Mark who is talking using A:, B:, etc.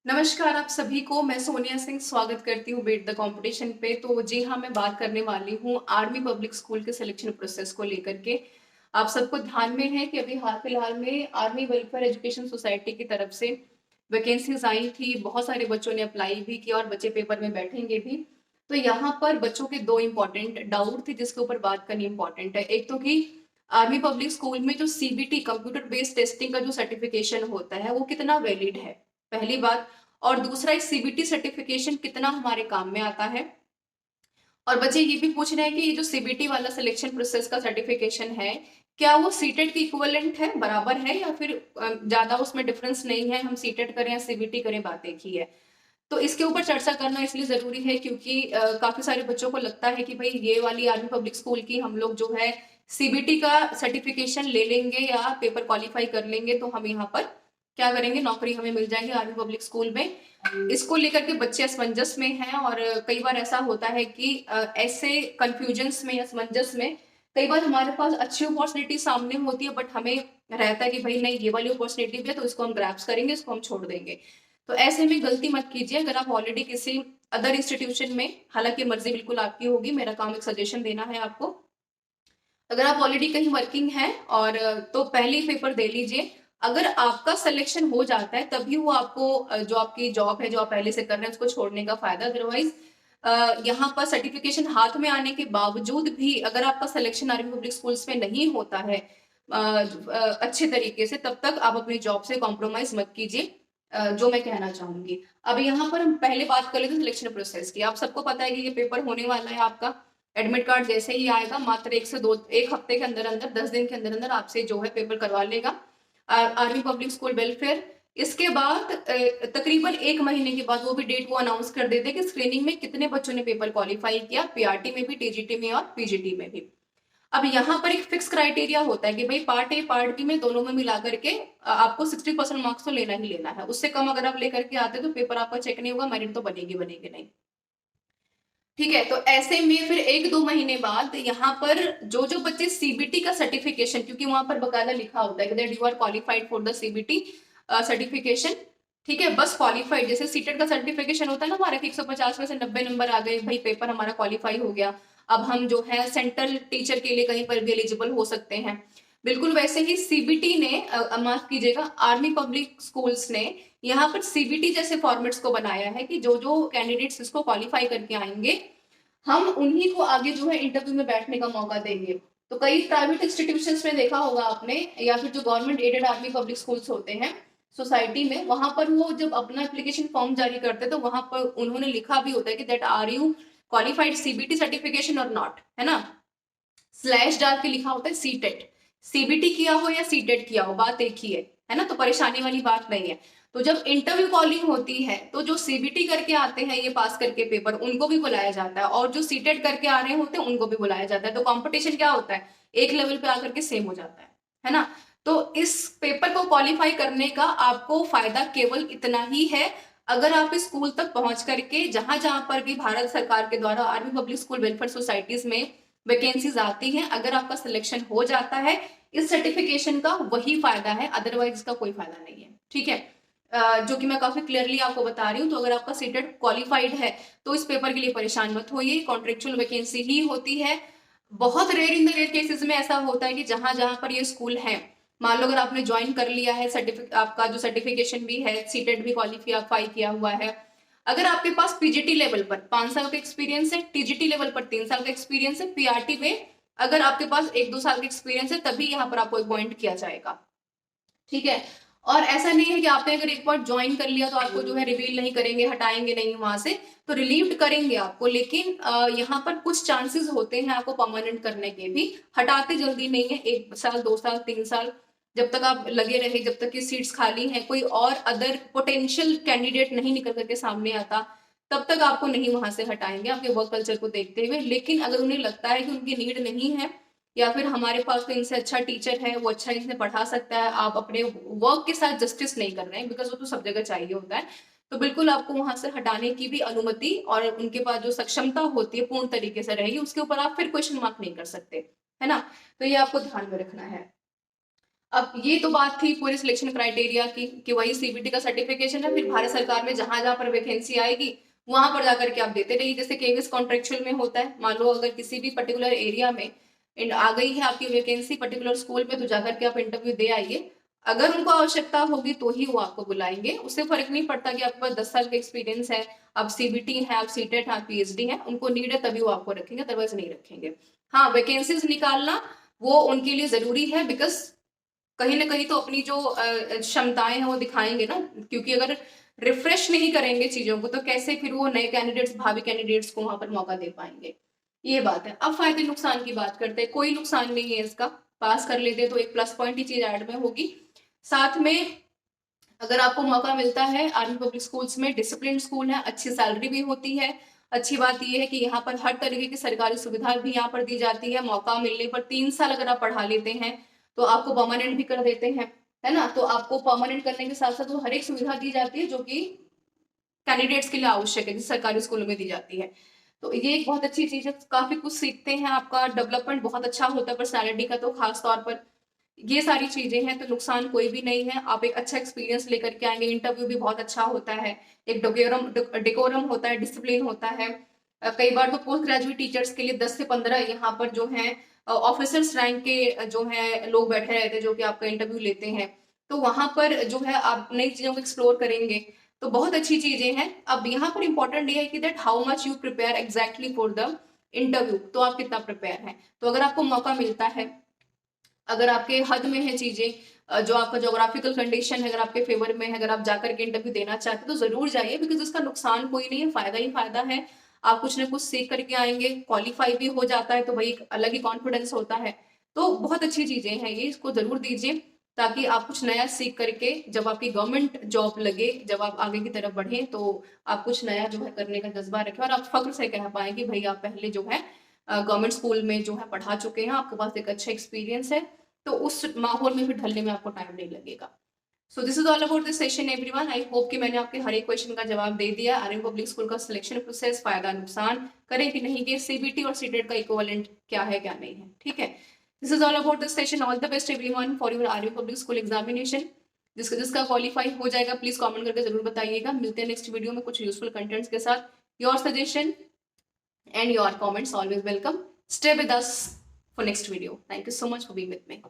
A: नमस्कार आप सभी को। मैं सोनिया सिंह स्वागत करती हूँ बीट द कंपटीशन पे। तो जी हाँ, मैं बात करने वाली हूँ आर्मी पब्लिक स्कूल के सिलेक्शन प्रोसेस को लेकर के। आप सबको ध्यान में है कि अभी हाल फिलहाल में आर्मी वेलफेयर एजुकेशन सोसाइटी की तरफ से वैकेंसीज आई थी। बहुत सारे बच्चों ने अप्लाई भी किया और बच्चे पेपर में बैठेंगे भी। तो यहाँ पर बच्चों के दो इंपॉर्टेंट डाउट थे जिसके ऊपर बात करनी इंपॉर्टेंट है। एक तो कि आर्मी पब्लिक स्कूल में जो सीबीटी कंप्यूटर बेस्ड टेस्टिंग का जो सर्टिफिकेशन होता है वो कितना वैलिड है, पहली बात। और दूसरा, इस सीबीटी सर्टिफिकेशन कितना हमारे काम में आता है। और बच्चे ये भी पूछ रहे हैं कि ये जो सीबीटी वाला सिलेक्शन प्रोसेस का सर्टिफिकेशन है, क्या वो सीटेट की इक्विवेलेंट है, बराबर है, या फिर ज्यादा उसमें डिफरेंस नहीं है, हम सीटेट करें या सीबीटी करें, बात एक ही है। तो इसके ऊपर चर्चा करना इसलिए जरूरी है क्योंकि काफी सारे बच्चों को लगता है कि भाई ये वाली आर्मी पब्लिक स्कूल की हम लोग जो है सीबीटी का सर्टिफिकेशन ले लेंगे या पेपर क्वालिफाई कर लेंगे तो हम यहाँ पर क्या करेंगे, नौकरी हमें मिल जाएगी आर्मी पब्लिक स्कूल में। इसको लेकर के बच्चे असमंजस में हैं और कई बार ऐसा होता है कि ऐसे कंफ्यूजन्स में, असमंजस में कई बार हमारे पास अच्छी अपॉर्चुनिटी सामने होती है बट हमें रहता है कि भाई नहीं, ये वाली अपॉर्चुनिटी भी है तो इसको हम ग्रैप्स करेंगे, इसको हम छोड़ देंगे। तो ऐसे में गलती मत कीजिए। अगर आप ऑलरेडी किसी अदर इंस्टीट्यूशन में, हालांकि मर्जी बिल्कुल आपकी होगी, मेरा काम एक सजेशन देना है आपको। अगर आप ऑलरेडी कहीं वर्किंग है और तो पहले ही पेपर दे लीजिए। अगर आपका सिलेक्शन हो जाता है तभी वो आपको जो आपकी जॉब है जो आप पहले से कर रहे हैं उसको छोड़ने का फायदा। अदरवाइज यहाँ पर सर्टिफिकेशन हाथ में आने के बावजूद भी अगर आपका सिलेक्शन आर्मी पब्लिक स्कूल्स में नहीं होता है अच्छे तरीके से, तब तक आप अपनी जॉब से कॉम्प्रोमाइज मत कीजिए। जो मैं कहना चाहूंगी। अब यहाँ पर हम पहले बात कर लेते हैं सिलेक्शन प्रोसेस की। आप सबको पता है कि ये पेपर होने वाला है आपका। एडमिट कार्ड जैसे ही आएगा मात्र एक हफ्ते के अंदर अंदर, 10 दिन के अंदर अंदर आपसे जो है पेपर करवा लेगा आर्मी पब्लिक स्कूल वेलफेयर। इसके बाद तकरीबन एक महीने के बाद वो भी डेट वो अनाउंस कर देते कि स्क्रीनिंग में कितने बच्चों ने पेपर क्वालिफाई किया, पीआरटी में भी, टीजीटी में और पीजीटी में भी। अब यहाँ पर एक फिक्स क्राइटेरिया होता है कि भाई पार्ट ए पार्ट बी में दोनों में मिला करके आपको 60% मार्क्स तो लेना ही लेना है। उससे कम अगर आप लेकर के आते तो पेपर आपका चेक नहीं होगा, मेरिट तो बनेगी बनेगी नहीं। ठीक है, तो ऐसे में फिर एक दो महीने बाद यहाँ पर जो जो बच्चे सीबीटी का सर्टिफिकेशन, क्योंकि वहां पर बकायदा लिखा होता है कि that you are qualified for the CBT certification. ठीक है, बस क्वालिफाइड, जैसे सीटेट का सर्टिफिकेशन होता है ना हमारा कि 150 में से 90 नंबर आ गए, भाई पेपर हमारा क्वालिफाई हो गया, अब हम जो है सेंट्रल टीचर के लिए कहीं पर भी एलिजिबल हो सकते हैं। बिल्कुल वैसे ही सीबीटी ने माफ कीजिएगा, आर्मी पब्लिक स्कूल्स ने यहाँ पर सीबीटी जैसे फॉर्मेट्स को बनाया है कि जो जो कैंडिडेट्स इसको क्वालिफाई करके आएंगे हम उन्हीं को आगे जो है इंटरव्यू में बैठने का मौका देंगे। तो कई प्राइवेट इंस्टीट्यूशंस में देखा होगा आपने, या फिर जो government aided army public schools होते हैं सोसाइटी में, वहां पर वो जब अपना एप्लीकेशन फॉर्म जारी करते हैं तो वहां पर उन्होंने लिखा भी होता है कि that are you qualified CBT certification और नॉट, है ना। स्लैश डाल के लिखा होता है सीटेट। सीबीटी किया हो या सीटेट किया हो, बात एक ही है ना। तो परेशानी वाली बात नहीं है। तो जब इंटरव्यू कॉलिंग होती है तो जो सीबीटी करके आते हैं ये पास करके पेपर, उनको भी बुलाया जाता है, और जो सीटेट करके आ रहे होते हैं उनको भी बुलाया जाता है। तो कंपटीशन क्या होता है, एक लेवल पे आकर के सेम हो जाता है ना। तो इस पेपर को क्वालिफाई करने का आपको फायदा केवल इतना ही है, अगर आप इस स्कूल तक पहुंच करके जहां जहां पर भी भारत सरकार के द्वारा army public school welfare societies में वैकेंसीज आती हैं, अगर आपका सिलेक्शन हो जाता है, इस सर्टिफिकेशन का वही फायदा है, अदरवाइज इसका कोई फायदा नहीं है। ठीक है, जो कि मैं काफी क्लियरली आपको बता रही हूँ। तो अगर आपका सीटेट क्वालिफाइड है तो इस पेपर के लिए परेशान मत होइए, कॉन्ट्रेक्चुअल वैकेंसी ही होती है। बहुत rare in the rare cases में ऐसा होता है कि जहां जहां पर ये स्कूल है, मान लो अगर आपने ज्वाइन कर लिया है, सर्टिफिकेट आपका जो सर्टिफिकेशन भी है, सीटेट भी क्वालिफाई किया हुआ है, अगर आपके पास पीजीटी लेवल पर 5 साल का एक्सपीरियंस है, टीजीटी लेवल पर 3 साल का एक्सपीरियंस है, पीआरटी में अगर आपके पास 1-2 साल का एक्सपीरियंस है, तभी यहाँ पर आपको अपॉइंट किया जाएगा। ठीक है, और ऐसा नहीं है कि आपने अगर एक बार ज्वाइन कर लिया तो आपको जो है रिवील नहीं करेंगे, हटाएंगे नहीं वहां से, तो रिलीव्ड करेंगे आपको, लेकिन यहाँ पर कुछ चांसेस होते हैं आपको परमानेंट करने के भी। हटाते जल्दी नहीं है, 1 साल 2 साल 3 साल जब तक आप लगे रहे, जब तक कि सीट्स खाली हैं, कोई और अदर पोटेंशियल कैंडिडेट नहीं निकल करके सामने आता, तब तक आपको नहीं वहां से हटाएंगे आपके वर्क कल्चर को देखते हुए। लेकिन अगर उन्हें लगता है कि उनकी नीड नहीं है, या फिर हमारे पास तो इनसे अच्छा टीचर है, वो अच्छा इन्हें पढ़ा सकता है, आप अपने वर्क के साथ जस्टिस नहीं कर रहे हैं, बिकॉज वो तो सब जगह चाहिए होता है, तो बिल्कुल आपको वहां से हटाने की भी अनुमति और उनके पास जो सक्षमता होती है पूर्ण तरीके से रहेगी, उसके ऊपर आप फिर क्वेश्चन मार्क नहीं कर सकते, है ना। तो ये आपको ध्यान में रखना है। अब ये तो बात थी पूरे सिलेक्शन क्राइटेरिया की कि वही सीबीटी का सर्टिफिकेशन है, फिर भारत सरकार में जहां जहां पर वैकेंसी आएगी वहां पर जाकर के आप देते रहिए। जैसे केवीएस कॉन्ट्रेक्चुअल में होता है, मान लो अगर किसी भी पर्टिकुलर एरिया में आ गई है आपकी वैकेंसी पर्टिकुलर स्कूल में, तो जाकर के आप इंटरव्यू दे आइए। अगर उनको आवश्यकता होगी तो ही वो आपको बुलाएंगे। उससे फर्क नहीं पड़ता कि आपके पास 10 साल का एक्सपीरियंस है, आप सीबीटी है, आप सीटेट है, आप पीएचडी है, उनको नीड है तभी वो आपको रखेंगे, अदरवाइज नहीं रखेंगे। हाँ, वैकेंसीज निकालना वो उनके लिए जरूरी है, बिकॉज कहीं ना कहीं तो अपनी जो क्षमताएं हैं वो दिखाएंगे ना, क्योंकि अगर रिफ्रेश नहीं करेंगे चीजों को तो कैसे फिर वो नए कैंडिडेट्स, भावी कैंडिडेट्स को वहां पर मौका दे पाएंगे। ये बात है। अब फायदे नुकसान की बात करते हैं। कोई नुकसान नहीं है इसका, पास कर लेते तो एक प्लस पॉइंट ही चीज ऐड में होगी। साथ में अगर आपको मौका मिलता है, आर्मी पब्लिक स्कूल्स में डिसिप्लिन स्कूल है, अच्छी सैलरी भी होती है। अच्छी बात यह है कि यहाँ पर हर तरीके की सरकारी सुविधा भी यहाँ पर दी जाती है। मौका मिलने पर 3 साल अगर आप पढ़ा लेते हैं तो आपको परमानेंट भी कर देते हैं, है ना। तो आपको परमानेंट करने के साथ साथ वो हर एक सुविधा दी जाती है जो कि कैंडिडेट्स के लिए आवश्यक है, जिस सरकारी स्कूलों में दी जाती है। तो ये एक बहुत अच्छी चीज है, काफी कुछ सीखते हैं, आपका डेवलपमेंट बहुत अच्छा होता है पर्सनैलिटी का, तो खास तौर पर ये सारी चीजें हैं। तो नुकसान कोई भी नहीं है, आप एक अच्छा एक्सपीरियंस लेकर के आएंगे। इंटरव्यू भी बहुत अच्छा होता है, एक डेकोरम होता है, डिसिप्लिन होता है। कई बार तो पोस्ट ग्रेजुएट टीचर्स के लिए 10 से 15 यहाँ पर जो है ऑफिसर्स रैंक के जो है लोग बैठे रहते हैं जो कि आपका इंटरव्यू लेते हैं। तो वहां पर जो है आप नई चीजों को एक्सप्लोर करेंगे, तो बहुत अच्छी चीजें हैं। अब यहाँ पर इंपॉर्टेंट ये है कि that how much you prepare exactly for the interview, तो आप कितना प्रिपेयर हैं। तो अगर आपको मौका मिलता है, अगर आपके हद में है चीजें, जो आपका जोग्राफिकल कंडीशन है अगर आपके फेवर में है, अगर आप जाकर के इंटरव्यू देना चाहते हैं तो जरूर जाइए, बिकॉज उसका नुकसान कोई नहीं है, फायदा ही फायदा है। आप कुछ ना कुछ सीख करके आएंगे, क्वालिफाई भी हो जाता है तो भाई एक अलग ही कॉन्फिडेंस होता है। तो बहुत अच्छी चीजें हैं ये, इसको जरूर दीजिए, ताकि आप कुछ नया सीख करके जब आपकी गवर्नमेंट जॉब लगे, जब आप आगे की तरफ बढ़े, तो आप कुछ नया जो है करने का जज्बा रखें और आप फख्र से कह पाए कि भाई आप पहले जो है गवर्नमेंट स्कूल में जो है पढ़ा चुके हैं, आपके पास एक अच्छा एक्सपीरियंस है। तो उस माहौल में फिर ढलने में आपको टाइम नहीं लगेगा। So this is all about this session everyone. I hope कि मैंने आपके हर एक क्वेश्चन का जवाब दे दिया। आर्मी पब्लिक स्कूल का सिलेक्शन प्रोसेस, फायदा नुकसान, करें कि नहीं, कि सीबीटी और सीटेट का इक्विवेलेंट क्या है क्या नहीं है, ठीक है। This is all about this session. All the best everyone for your army public school examination. जिसका क्वालिफाई हो जाएगा प्लीज कमेंट करके जरूर बताइएगा। मिलते हैं नेक्स्ट वीडियो में कुछ यूजफुल कंटेंट्स के साथ। Your suggestion and your comments always welcome. Stay with us for next video. Thank you so much for being with me.